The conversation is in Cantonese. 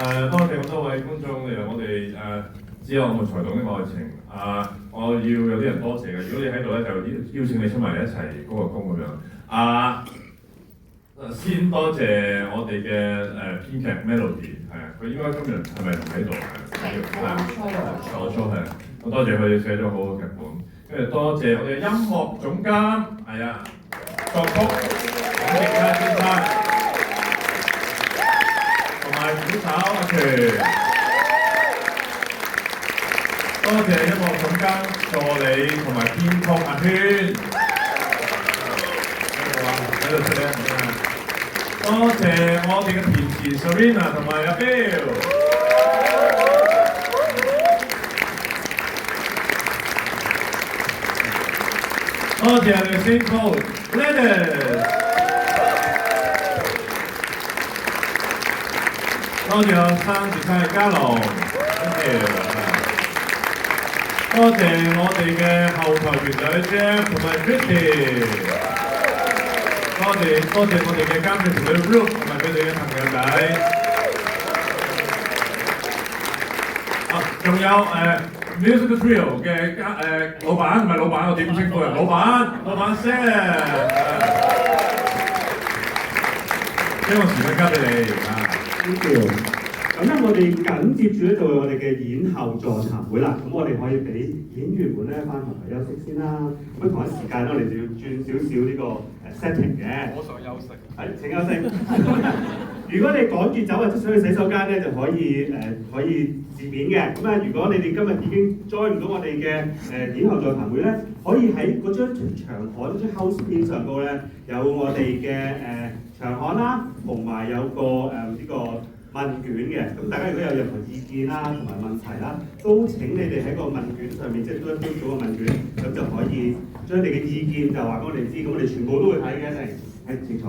多謝咁多位觀眾嚟我哋知我們才懂的愛情我要有啲人多謝嘅，如果你喺度咧就邀請你出埋嚟一齊鞠個躬咁樣先多謝我哋嘅編劇 Melody 佢應該今日係咪唔喺度錯係，咁多謝佢寫咗好嘅劇本，跟住多謝我哋音樂總監作曲伍迪佳先生，同埋鼓手阿權，多謝音樂總監助理同埋編曲阿圈，喺度出聲多謝我哋嘅填詞 Serena 同埋阿 Bill， 多謝我哋 Saint Paul Gladys， 多謝我生住晒嘉龍，多謝我哋嘅後台團隊 Jeff 同埋 Christy。多謝我哋嘅監製團隊 Brooke 同埋佢哋嘅朋友仔，仲有Musical Trio 嘅老闆，唔係老闆，我點稱呼人？老闆 Sam， 將個時間交俾你Thank you。咁咧，我哋緊接住咧就係我哋嘅演後座談會啦。咁我哋可以俾演員們咧翻台休息先啦。咁同一時間咧，我哋就要轉少少呢個setting 嘅。我想休息。係，請休息。如果你趕住走或者想去洗手間咧，就可以自勉嘅。咁啊，如果你哋今日已經 join 唔到我哋嘅演後座談會咧，可以喺嗰張長刊嗰張 house 片上高咧，有我哋嘅長刊啦，同埋有個呢個問卷嘅，咁大家如果有任何意見啦同埋問題啦，都請你哋喺個問卷上面，即係都一咗個問卷，咁就可以將你嘅意見就話俾我哋知，咁我哋全部都會睇嘅，一齊睇清楚。